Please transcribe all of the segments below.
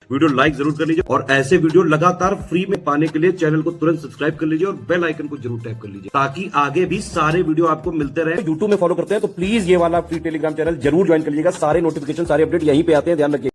Video like जरूर कर लीजिए और ऐसे वीडियो लगातार फ्री में पाने के लिए चैनल को तुरंत सब्सक्राइब कर लीजिए और बेल आइकन को जरूर टैप कर लीजिए ताकि आगे भी सारे वीडियो आपको मिलते रहे। यूट्यूब में फॉलो करते हैं तो प्लीज ये वाला फ्री टेलीग्राम चैनल जरूर ज्वाइन कर लीजिएगा। सारे नोटिफिकेशन सारे अपडेट यहीं पे आते हैं, ध्यान रखिए।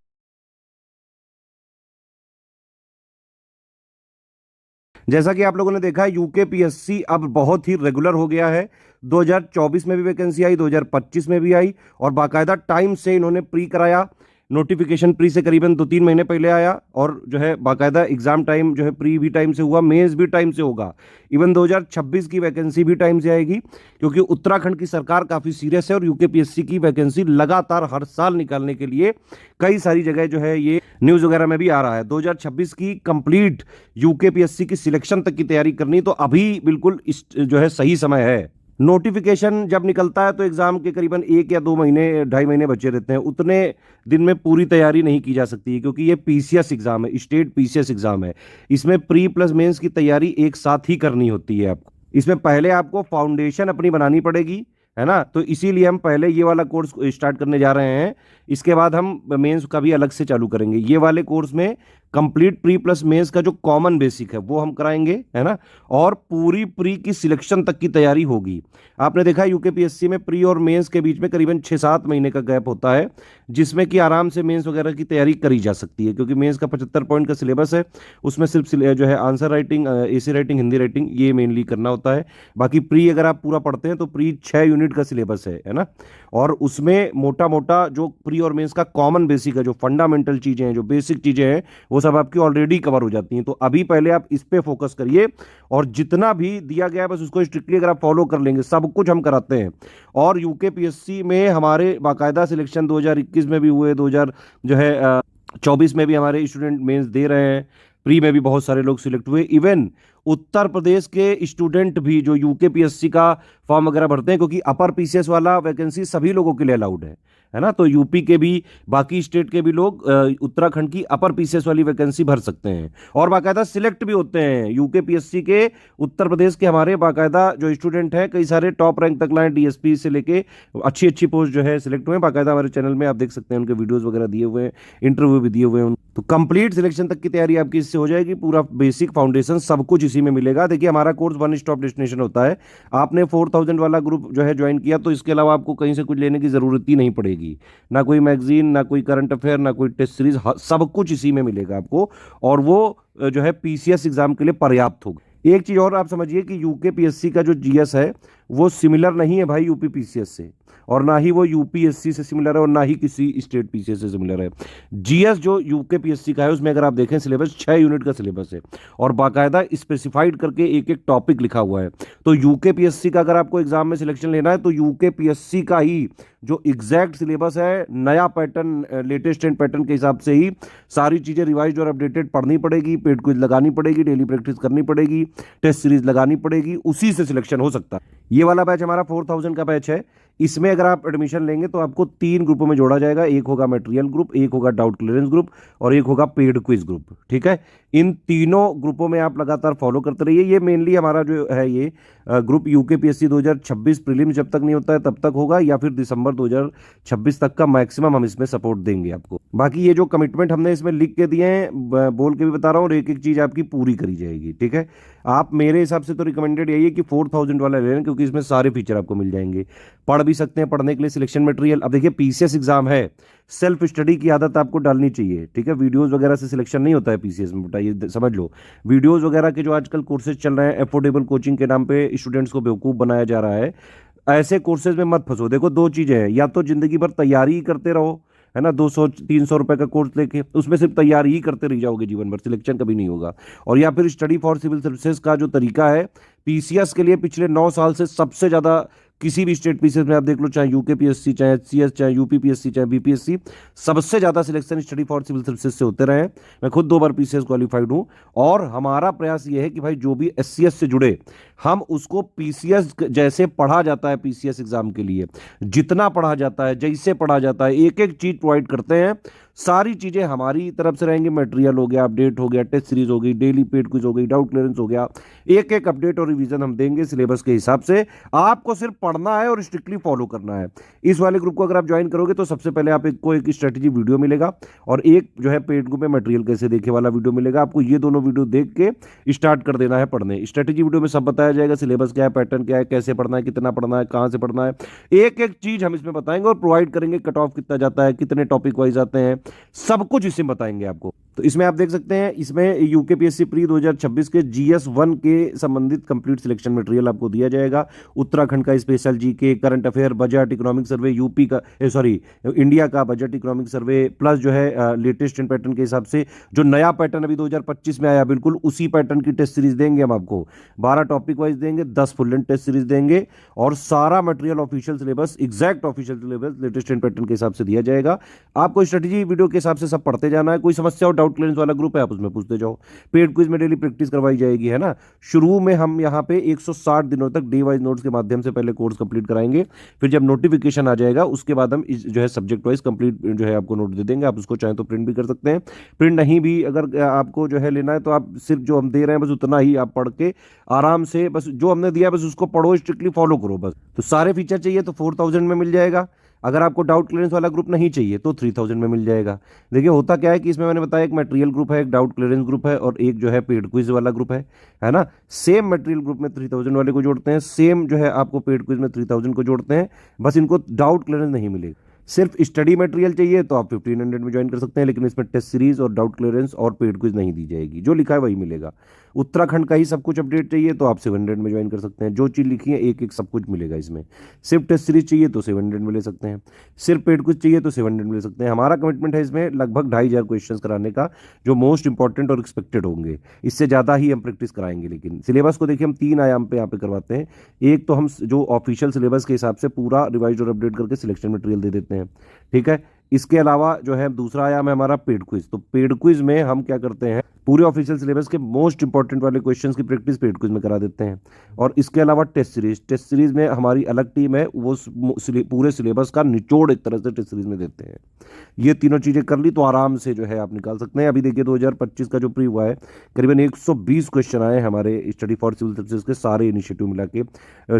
जैसा कि आप लोगों ने देखा, यूकेपीएससी अब बहुत ही रेगुलर हो गया है। 2024 में भी वैकेंसी आई, 2025 में भी आई और बाकायदा टाइम से इन्होंने प्री कराया। नोटिफिकेशन प्री से करीबन 2-3 महीने पहले आया और जो है बाकायदा एग्जाम टाइम जो है प्री भी टाइम से हुआ, मेंस भी टाइम से होगा। इवन 2026 की वैकेंसी भी टाइम से आएगी क्योंकि उत्तराखंड की सरकार काफ़ी सीरियस है और यूकेपीएससी की वैकेंसी लगातार हर साल निकालने के लिए कई सारी जगह जो है ये न्यूज़ वगैरह में भी आ रहा है। 2026 की कंप्लीट यूकेपीएससी की सिलेक्शन तक की तैयारी करनी तो अभी बिल्कुल जो है सही समय है। नोटिफिकेशन जब निकलता है तो एग्जाम के करीबन 1 या 2 महीने 2.5 महीने बचे रहते हैं। उतने दिन में पूरी तैयारी नहीं की जा सकती क्योंकि ये पीसीएस एग्जाम है, स्टेट पीसीएस एग्जाम है। इसमें प्री प्लस मेंस की तैयारी एक साथ ही करनी होती है आपको। इसमें पहले आपको फाउंडेशन अपनी बनानी पड़ेगी, है ना। तो इसीलिए हम पहले ये वाला कोर्स स्टार्ट करने जा रहे हैं। इसके बाद हम मेंस का भी अलग से चालू करेंगे। ये वाले कोर्स में कंप्लीट प्री प्लस मेंस का जो कॉमन बेसिक है वो हम कराएंगे, है ना। और पूरी प्री की सिलेक्शन तक की तैयारी होगी। आपने देखा यूकेपीएससी में प्री और मेंस के बीच में करीबन 6-7 महीने का गैप होता है जिसमें कि आराम से मेंस वगैरह की तैयारी करी जा सकती है क्योंकि मेंस का 75 पॉइंट का सिलेबस है। उसमें सिर्फ जो है answer writing, essay writing, Hindi writing ये मेनली करना होता है। बाकी प्री अगर आप पूरा पढ़ते हैं तो प्री 6 यूनिट का सिलेबस है ना। और उसमें मोटा मोटा जो प्री और मेंस का कॉमन बेसिक है, जो फंडामेंटल चीज़ें हैं, जो बेसिक चीज़ें हैं, वो सब आपकी ऑलरेडी कवर हो जाती हैं। तो अभी पहले आप इस पे फोकस करिए और जितना भी दिया गया है बस उसको स्ट्रिक्टली अगर आप फॉलो कर लेंगे, सब कुछ हम कराते हैं। और यूकेपीएससी में हमारे बाकायदा सिलेक्शन 2021 में भी हुए, 2024 में भी हमारे स्टूडेंट मेंस दे रहे हैं। प्री में भी बहुत सारे लोग सिलेक्ट हुए। इवन उत्तर प्रदेश के स्टूडेंट भी जो यूकेपीएससी का फॉर्म वगैरह भरते हैं क्योंकि अपर पीसीएस वाला वैकेंसी सभी लोगों के लिए अलाउड है ना। तो यूपी के भी, बाकी स्टेट के भी लोग उत्तराखंड की अपर पीसीएस वाली वैकेंसी भर सकते हैं और बाकायदा सिलेक्ट भी होते हैं। यूकेपीएससी के उत्तर प्रदेश के हमारे बाकायदा जो स्टूडेंट हैं, कई सारे टॉप रैंक तक लाए, डीएसपी से लेके अच्छी अच्छी पोस्ट जो है सिलेक्ट हुए हैं। बाकायदा हमारे चैनल में आप देख सकते हैं, उनके वीडियोज़ वगैरह दिए हुए हैं, इंटरव्यू भी दिए हुए हैं। तो कंप्लीट सिलेक्शन तक की तैयारी आपकी इससे हो जाएगी। पूरा बेसिक फाउंडेशन सब कुछ इसी में मिलेगा। देखिए हमारा कोर्स 1 स्टॉप डेस्टिनेशन होता है। आपने 4000 वाला ग्रुप जो है ज्वाइन किया तो इसके अलावा आपको कहीं से कुछ लेने की ज़रूरत ही नहीं पड़ेगी। ना कोई मैगजीन, ना कोई करंट अफेयर, ना कोई टेस्ट सीरीज, सब कुछ इसी में मिलेगा आपको और वो जो है पीसीएस एग्जाम के लिए पर्याप्त होगा। एक चीज़ और आप समझिए कि यूकेपीएससी का जो जीएस है वो सिमिलर नहीं है भाई यूपी पीसीएस से, और ना ही वो यूपीएससी से सिमिलर है और ना ही किसी स्टेट पीसीएस से सिमिलर है। जीएस जो यूकेपीएससी का है उसमें अगर आप देखें सिलेबस 6 यूनिट का सिलेबस है और बाकायदा स्पेसिफाइड करके एक एक टॉपिक लिखा हुआ है। तो यूकेपीएससी का अगर आपको एग्जाम में सिलेक्शन लेना है तो यूकेपीएससी का ही जो एग्जैक्ट सिलेबस है, नया पैटर्न, लेटेस्ट एंड पैटर्न के हिसाब से ही सारी चीज़ें रिवाइज और अपडेटेड पढ़नी पड़ेगी, पेड क्विज लगानी पड़ेगी, डेली प्रैक्टिस करनी पड़ेगी, टेस्ट सीरीज लगानी पड़ेगी, उसी से सिलेक्शन हो सकता है। ये वाला बैच हमारा 4000 का बैच है। इसमें अगर आप एडमिशन लेंगे तो आपको 3 ग्रुपों में जोड़ा जाएगा। एक होगा मटेरियल ग्रुप, एक होगा डाउट क्लियरेंस ग्रुप और एक होगा पेड क्विज ग्रुप, ठीक है। इन तीनों ग्रुपों में आप लगातार फॉलो करते रहिए। ये मेनली हमारा जो है ये ग्रुप यूकेपीएससी 2026 प्रीलिम्स जब तक नहीं होता है तब तक होगा, या फिर दिसंबर 2026 तक का मैक्सिमम हम इसमें सपोर्ट देंगे आपको। बाकी ये जो कमिटमेंट हमने इसमें लिख के दिए हैं, बोल के भी बता रहा हूँ, और एक एक चीज़ आपकी पूरी करी जाएगी, ठीक है। आप मेरे हिसाब से तो रिकमेंडेड यही है कि 4000 वाला ले लें क्योंकि इसमें सारे फीचर आपको मिल जाएंगे। पढ़ भी सकते हैं, पढ़ने के लिए सिलेक्शन मटेरियल। अब देखिए पीसीएस एग्जाम है, सेल्फ स्टडी की आदत आपको डालनी चाहिए, ठीक है। वीडियोस वगैरह से सिलेक्शन नहीं होता है पीसीएस में, बेटा ये समझ लो। वीडियोस वगैरह के जो आजकल कोर्सेज चल रहे हैं, अफोर्डेबल कोचिंग के नाम पे स्टूडेंट्स को बेवकूफ़ बनाया जा रहा है। ऐसे कोर्सेज में मत फंसो। देखो 2 चीज़ें हैं, या तो ज़िंदगी भर तैयारी ही करते रहो, है ना, 200-300 रुपए का कोर्स लेके उसमें सिर्फ तैयारी ही करते रह जाओगे जीवन भर, सिलेक्शन कभी नहीं होगा। और या फिर स्टडी फॉर सिविल सर्विसेज का जो तरीका है पीसीएस के लिए पिछले 9 साल से सबसे ज़्यादा किसी भी स्टेट पीसीएस में आप देख लो, चाहे यूकेपीएससी, चाहे एचसीएस, चाहे यूपीपीएससी, चाहे बीपीएससी, सबसे ज़्यादा selection study for civil services से होते रहे हैं। मैं खुद 2 बार पीसीएस क्वालिफाइड हूँ और हमारा प्रयास ये है कि भाई जो भी एससीएस से जुड़े हम उसको पीसीएस जैसे पढ़ा जाता है, पीसीएस एग्जाम के लिए जितना पढ़ा जाता है, जैसे पढ़ा जाता है, एक एक चीज़ प्रोवाइड करते हैं। सारी चीज़ें हमारी तरफ से रहेंगी। मटेरियल हो गया, अपडेट हो गया, टेस्ट सीरीज हो गई, डेली पेड क्विज हो गई, डाउट क्लियरेंस हो गया, एक एक अपडेट और रिवीजन हम देंगे सिलेबस के हिसाब से। आपको सिर्फ पढ़ना है और स्ट्रिक्टली फॉलो करना है। इस वाले ग्रुप को अगर आप ज्वाइन करोगे तो सबसे पहले आप को एक स्ट्रेटेजी वीडियो मिलेगा और एक जो है पेड ग्रुप में मटेरियल कैसे देखे वाला वीडियो मिलेगा। आपको ये दोनों वीडियो देख के स्टार्ट कर देना है पढ़ने। स्ट्रेटेजी वीडियो में सब बताया जाएगा, सिलेबस क्या है, पैटर्न क्या है, कैसे पढ़ना है, कितना पढ़ना है, कहां से पढ़ना है, एक एक चीज हम इसमें बताएंगे और प्रोवाइड करेंगे। कट ऑफ कितना जाता है, कितने टॉपिक वाइज आते हैं, सब कुछ इसमें बताएंगे आपको। तो इसमें आप देख सकते हैं, इसमें यूकेपीएससी प्री 2026 के GS1 के संबंधित कंप्लीट सिलेक्शन मटेरियल आपको दिया जाएगा। उत्तराखंड का special GK, current affair, budget, economic survey, UP का सॉरी इंडिया का बजट, इकोनॉमिक सर्वे, प्लस जो है लेटेस्ट एंड पैटर्न के हिसाब से जो नया पैटर्न अभी 2025 में आया, बिल्कुल उसी पैटर्न की टेस्ट सीरीज देंगे हम आपको। 12 टॉपिक वाइज देंगे, 10 फुल लेंथ टेस्ट सीरीज देंगे और सारा material official syllabus, exact official syllabus latest and pattern के हिसाब से दिया जाएगा। आपको स्ट्रेटेजी वीडियो के हिसाब से सब पढ़ते जाना है। कोई समस्या हो, डाउट क्लियरेंस वाला ग्रुप है, आप उसमें पूछते जाओ। पेड क्विज में डेली प्रैक्टिस करवाई जाएगी, है ना। शुरू में हम यहाँ पे 160 दिनों तक डे वाइज नोट्स के माध्यम से पहले कोर्स कंप्लीट कराएंगे। फिर जब नोटिफिकेशन आ जाएगा उसके बाद हम जो है सब्जेक्ट वाइज कंप्लीट जो है आपको नोट दे देंगे। आप उसको चाहें तो प्रिंट भी कर सकते हैं, प्रिंट नहीं भी अगर आपको जो है लेना है तो आप सिर्फ जो हम दे रहे हैं बस उतना ही आप पढ़ के आराम से, बस जो हमने दिया बस उसको पढ़ो, स्ट्रिक्टली फॉलो करो बस। तो सारे फीचर चाहिए तो 4000 में मिल जाएगा। अगर आपको डाउट क्लियरेंस वाला ग्रुप नहीं चाहिए तो 3000 में मिल जाएगा। देखिए होता क्या है कि इसमें मैंने बताया एक मटेरियल ग्रुप है, एक डाउट क्लियरेंस ग्रुप है और एक जो है पेड क्विज वाला ग्रुप है ना। सेम मटेरियल ग्रुप में 3000 वाले को जोड़ते हैं, सेम जो है आपको पेड क्विज में 3000 को जोड़ते हैं, बस इनको डाउट क्लियरेंस नहीं मिलेगा। सिर्फ स्टडी मटेरियल चाहिए तो आप 1500 में ज्वाइन कर सकते हैं, लेकिन इसमें टेस्ट सीरीज और डाउट क्लियरेंस और पेड क्विज नहीं दी जाएगी, जो लिखा है वही मिलेगा। उत्तराखंड का ही सब कुछ अपडेट चाहिए तो आप 700 में ज्वाइन कर सकते हैं, जो चीज़ लिखी है एक एक सब कुछ मिलेगा इसमें। सिर्फ टेस्ट सीरीज चाहिए तो 700 में ले सकते हैं, सिर्फ पेड क्विज चाहिए तो 700 में ले सकते हैं। हमारा कमिटमेंट है इसमें लगभग 2500 क्वेश्चन कराने का, जो मोस्ट इंपॉर्टेंट और एक्सपेक्टेड होंगे। इससे ज़्यादा ही हम प्रैक्टिस कराएंगे। लेकिन सिलेबस को देखिए हम 3 आयाम पे यहाँ पे करवाते हैं। एक तो हम जो ऑफिशियल सिलेबस के हिसाब से पूरा रिवाइज और अपडेट करके सिलेक्शन मटेरियल दे देते हैं, ठीक है। इसके अलावा जो है दूसरा आयाम है हमारा पेड क्विज। तो पेड क्विज में हम क्या करते हैं, पूरे ऑफिशियल सिलेबस के मोस्ट इंपॉर्टेंट वाले क्वेश्चंस की प्रैक्टिस पेड क्विज में करा देते हैं। और इसके अलावा टेस्ट सीरीज में हमारी अलग टीम है, वो पूरे सिलेबस का निचोड़ एक तरह से टेस्ट सीरीज में देते हैं। ये तीनों चीज़ें कर ली तो आराम से जो है आप निकाल सकते हैं। अभी देखिए 2025 का जो प्री हुआ है, करीबन 120 क्वेश्चन आए हमारे स्टडी फॉर सिविल सर्विसेज के सारे इनिशिएटिव मिला के,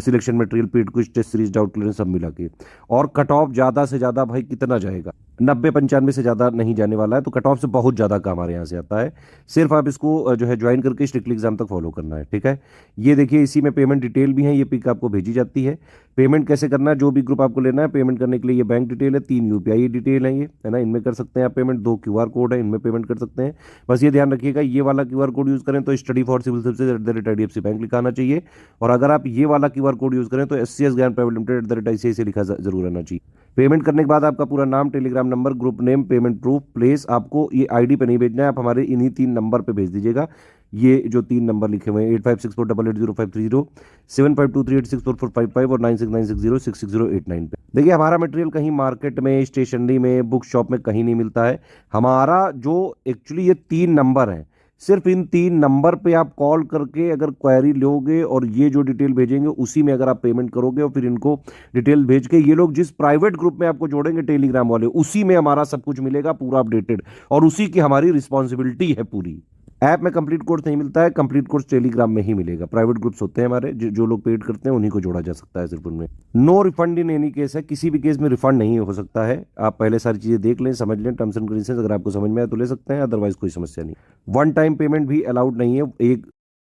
selection material, paid quiz, test series, doubt clearance सब मिला के। और कट ऑफ ज़्यादा से ज़्यादा भाई कितना जाएगा, 90-95 से ज़्यादा नहीं जाने वाला है। तो कट ऑफ से बहुत ज़्यादा काम हमारे यहाँ से आता है। सिर्फ आप इसको जो है ज्वाइन करके स्ट्रिक्टली एग्जाम तक फॉलो करना है, ठीक है। ये देखिए इसी में पेमेंट डिटेल भी है, ये पिक आपको भेजी जाती है। पेमेंट कैसे करना है, जो भी ग्रुप आपको लेना है पेमेंट करने के लिए, ये बैंक डिटेल है, 3 UPI डिटेल है, ये है ना, इनमें कर सकते हैं आप पेमेंट। 2 QR कोड है, इनमें पेमेंट कर सकते हैं। बस ये ध्यान रखिएगा, ये वाला QR कोड यूज़ करें तो study for civil services @IDFC bank लिखा आना चाहिए। और अगर आप ये वाला QR कोड यूज़ करें तो SCS ज्ञान प्राइवेट लिमिटेड @ICICI लिखा जरूर आना चाहिए। पेमेंट करने के बाद आपका पूरा नाम, Telegram number, group name, payment proof, place, आपको ये ID पे नहीं भेजना है, आप हमारे इन्हीं 3 नंबर पे भेज दीजिएगा। ये जो 3 नंबर लिखे हुए हैं 8564880530, 7523864455 और 9696066089 पे। देखिए हमारा मटेरियल कहीं मार्केट में, स्टेशनरी में, बुक शॉप में कहीं नहीं मिलता है। हमारा जो एक्चुअली ये 3 नंबर हैं, सिर्फ इन 3 नंबर पे आप कॉल करके अगर क्वेरी लोगे और ये जो डिटेल भेजेंगे उसी में अगर आप पेमेंट करोगे और फिर इनको डिटेल भेज के ये लोग जिस प्राइवेट ग्रुप में आपको जोड़ेंगे टेलीग्राम वाले, उसी में हमारा सब कुछ मिलेगा पूरा अपडेटेड, और उसी की हमारी रिस्पॉन्सिबिलिटी है पूरी। ऐप में कंप्लीट कोर्स नहीं मिलता है, कंप्लीट कोर्स टेलीग्राम में ही मिलेगा। प्राइवेट ग्रुप्स होते हैं हमारे, जो लोग पेड करते हैं उन्हीं को जोड़ा जा सकता है सिर्फ उनमें। No refund in any case है, किसी भी केस में रिफंड नहीं हो सकता है। आप पहले सारी चीजें देख लें, समझ लें, टर्म्स एंड कंडीशंस, अगर आपको समझ में आए तो ले सकते हैं, अदरवाइज कोई समस्या नहीं। 1 टाइम पेमेंट भी अलाउड नहीं है, एक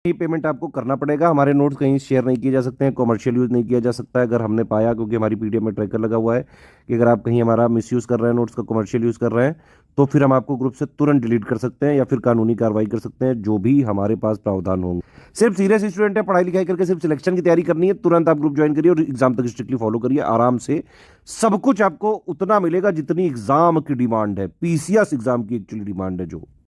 ही पेमेंट आपको करना पड़ेगा। हमारे नोट्स कहीं शेयर नहीं किए जा सकते हैं, कमर्शियल यूज नहीं किया जा सकता है। अगर हमने पाया, क्योंकि हमारी PDF में ट्रैकर लगा हुआ है, कि अगर आप कहीं हमारा मिसयूज कर रहे हैं, नोट्स का कमर्शियल यूज कर रहे हैं, तो फिर हम आपको ग्रुप से तुरंत डिलीट कर सकते हैं या फिर कानूनी कार्रवाई कर सकते हैं, जो भी हमारे पास प्रावधान होंगे। सिर्फ सीरियस स्टूडेंट है, पढ़ाई लिखाई करके सिर्फ सिलेक्शन की तैयारी करनी है, तुरंत आप ग्रुप ज्वाइन करिए और एग्जाम तक स्ट्रिक्टली फॉलो करिए आराम से। सब कुछ आपको उतना मिलेगा जितनी एग्जाम की डिमांड है, PCS एग्जाम की एक्चुअली डिमांड है जो